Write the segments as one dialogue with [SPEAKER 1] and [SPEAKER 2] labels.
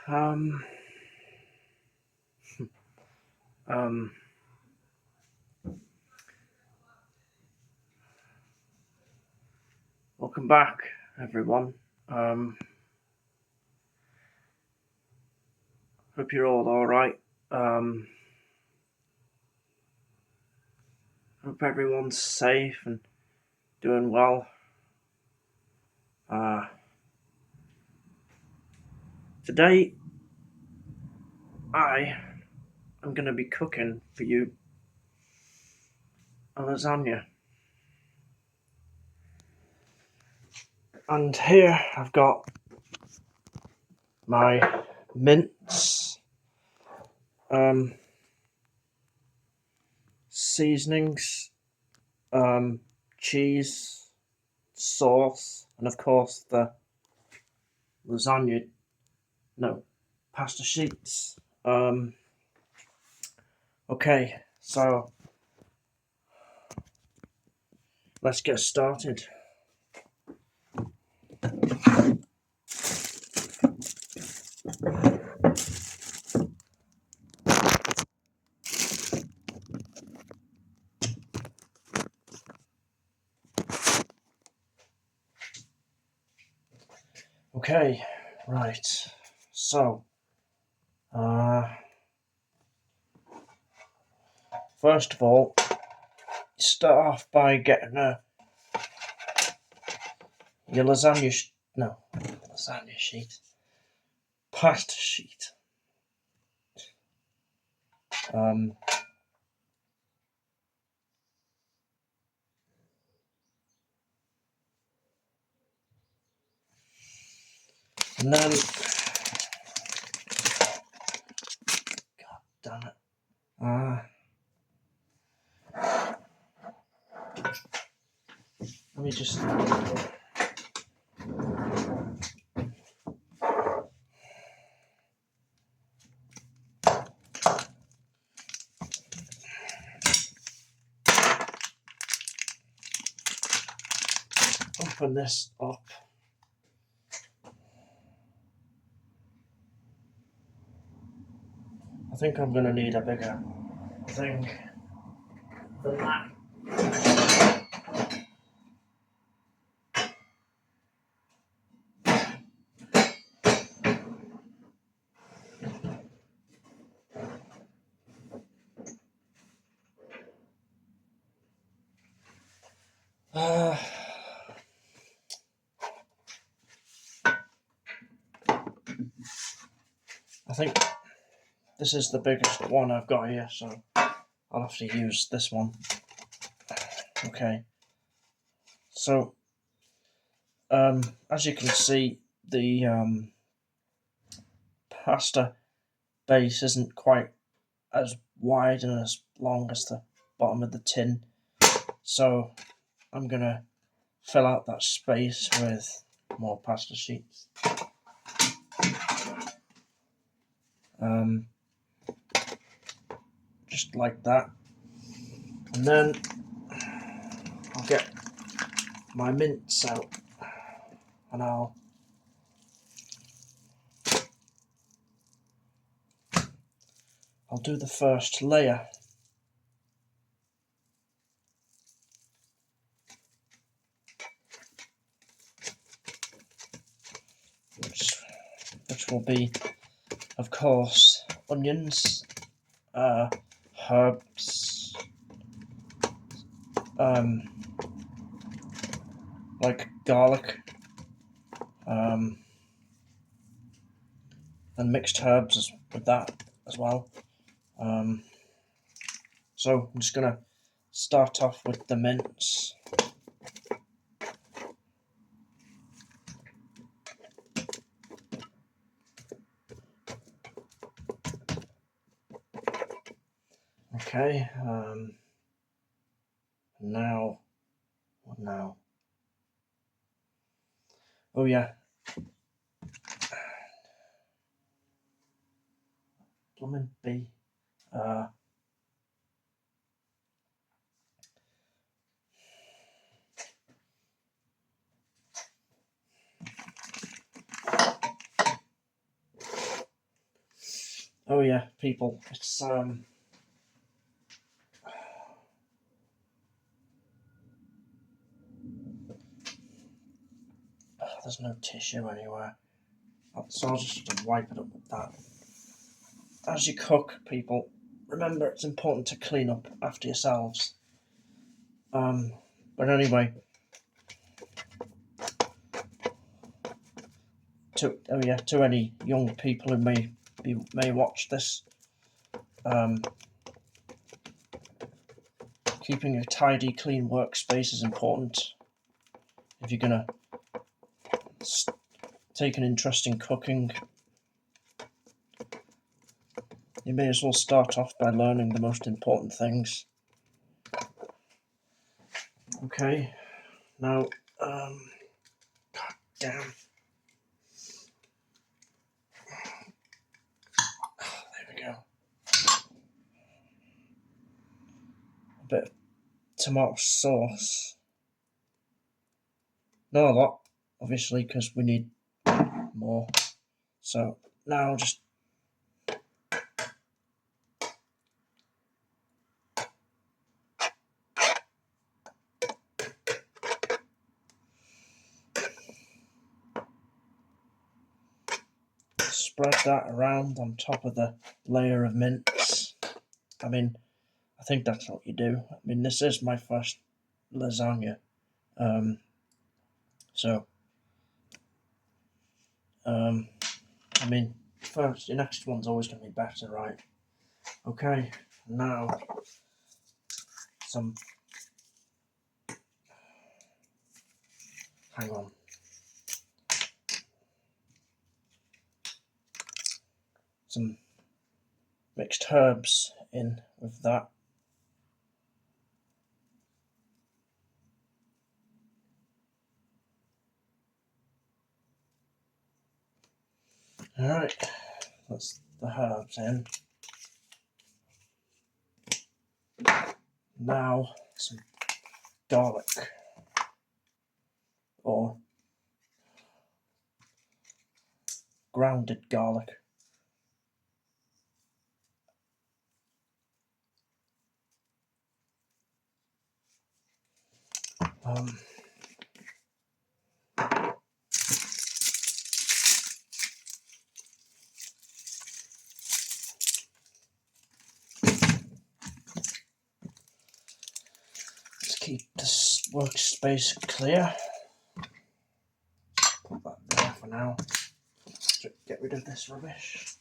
[SPEAKER 1] um, um, Welcome back, everyone. Hope you're all right. Hope everyone's safe and doing well. Uh, Today, I am going to be cooking for you a lasagna. And here I've got my mince, seasonings, cheese, sauce, and of course the lasagna, no, pasta sheets. Okay, so let's get started. Okay, right. So, first of all, start off by getting your lasagna sheet, pasta sheet. Um, and then, God damn it. Let me just. Open this up. I think I'm gonna need a bigger thing than that. Uh, I think this is the biggest one I've got here, so I'll have to use this one. Okay. So, as you can see, the pasta base isn't quite as wide and as long as the bottom of the tin. So I'm gonna fill out that space with more pasta sheets. Just like that. And then I'll get my mince out and I'll do the first layer. Which will be, of course, onions, herbs, like garlic, and mixed herbs with that as well. So I'm just gonna start off with the mince. Okay, what now? Oh yeah, blooming bee. Oh yeah, people, it's there's no tissue anywhere, so I'll just wipe it up with that. As you cook, people, remember it's important to clean up after yourselves. But anyway, to any young people who may watch this, keeping a tidy, clean workspace is important if you're gonna take an interest in cooking. You may as well start off by learning the most important things. Okay, now, god damn. There we go. A bit of tomato sauce. Not a lot, obviously, because we need more. So now just spread that around on top of the layer of mince. I mean, I think that's what you do. I mean, this is my first lasagna. So, I mean, first, your next one's always going to be better, right? Okay, now, hang on. Some mixed herbs in with that. Alright, that's the herbs in. Now, some garlic, or grounded garlic. Let's keep this workspace clear. Put that there for now. Get rid of this rubbish.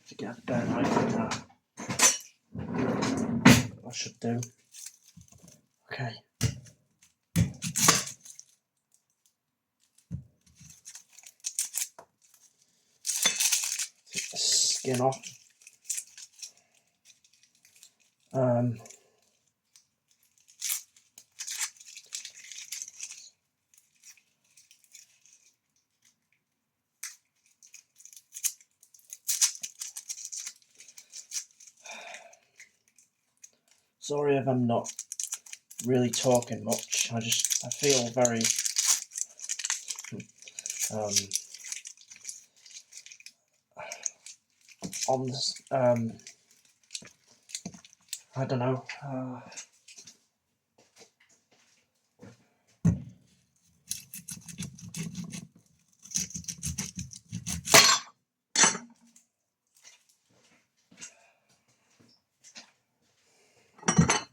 [SPEAKER 1] To get a better knife than that. I should do. Okay. Take the skin off. Sorry if I'm not really talking much. I feel very on this I don't know.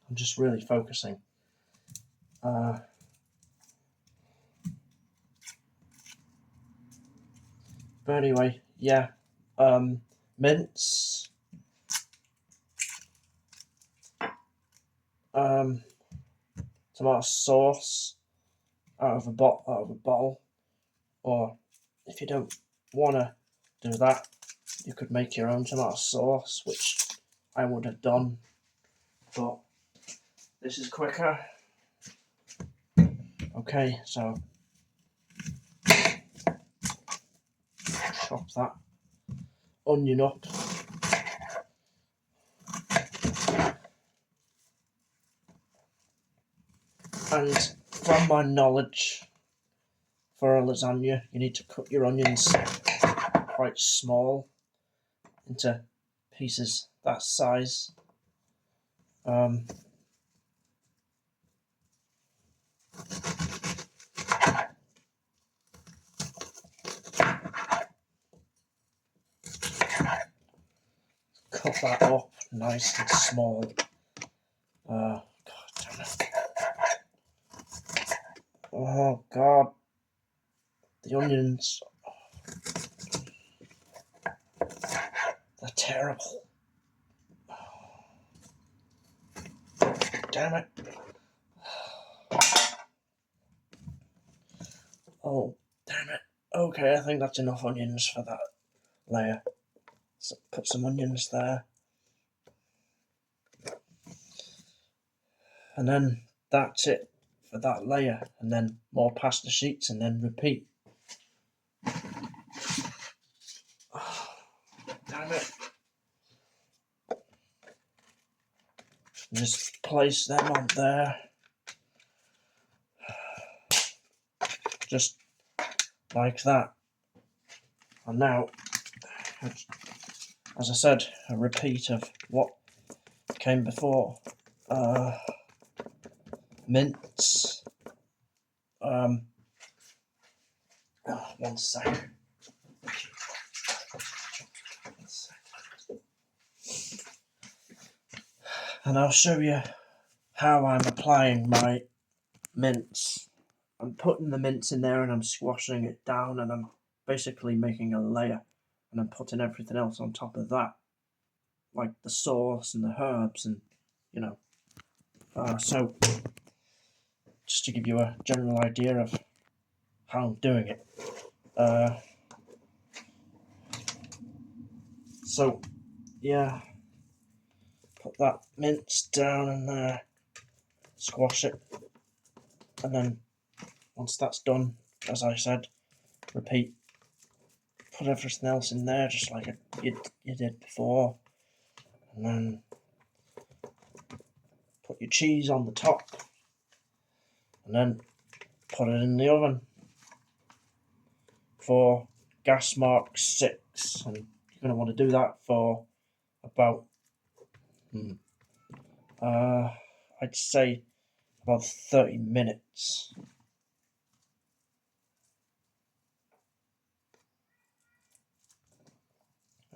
[SPEAKER 1] I'm just really focusing. But anyway, yeah. Mince. Tomato sauce out of a bottle. Or if you don't want to do that, you could make your own tomato sauce, which I would have done. But this is quicker. Okay, so chop that onion up. And from my knowledge, for a lasagna, you need to cut your onions quite small into pieces that size. Cut that up nice and small. God damn it. Oh God, the onions, they're terrible. Damn it. Oh, damn it. Okay, I think that's enough onions for that layer. So put some onions there. And then that's it for that layer. And then more pasta sheets and then repeat. Oh, damn it. Just place them on there. Just like that. And now, as I said, a repeat of what came before. Mince. One second. And I'll show you how I'm applying my mince. I'm putting the mince in there and I'm squashing it down and I'm basically making a layer and I'm putting everything else on top of that, like the sauce and the herbs and, you know. So, just to give you a general idea of how I'm doing it. So, yeah, put that mince down in there, squash it, and then once that's done, as I said, repeat. Put everything else in there just like you did before, and then put your cheese on the top, and then put it in the oven for gas mark 6, and you're going to want to do that for about, I'd say about 30 minutes.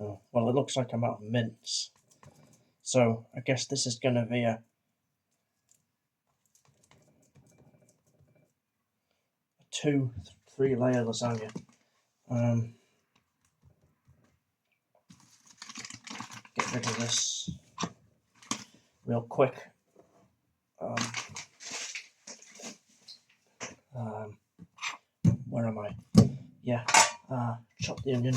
[SPEAKER 1] Oh, well, it looks like I'm out of mince, so I guess this is going to be a 2-3 layer lasagna. Get rid of this real quick. Where am I? Yeah, chop the onion.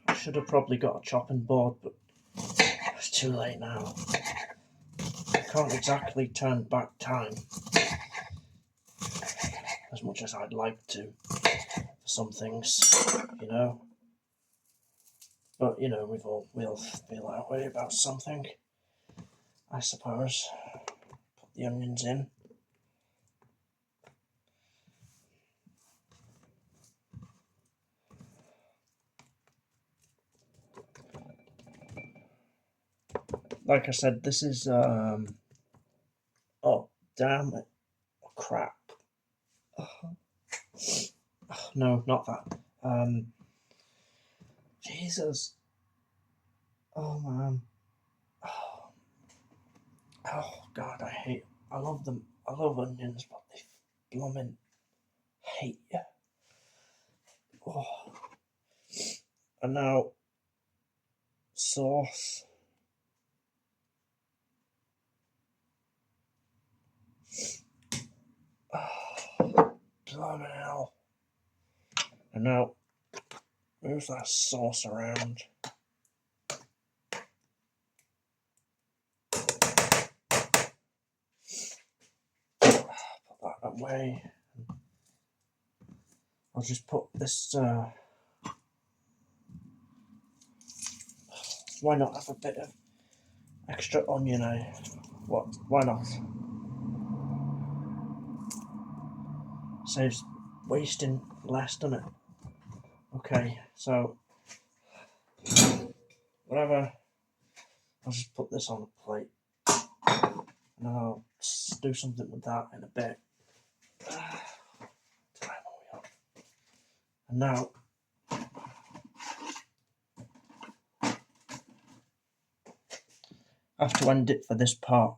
[SPEAKER 1] I should have probably got a chopping board, but it's too late now. I can't exactly turn back time as much as I'd like to for some things, you know. But you know, we'll feel that way about something, I suppose. Put the onions in. Like I said, this is oh damn it, oh, crap. Oh, no, not that. Jesus. Oh man. Oh, oh God, I love them. I love onions, but they blooming hate you. Oh. And now, sauce. Oh, blooming hell. And now, move that sauce around. Put that away. I'll just put this why not have a bit of extra onion? Why not? Saves wasting less, doesn't it? Okay, so whatever. I'll just put this on a plate, and I'll do something with that in a bit. And now I have to end it for this part.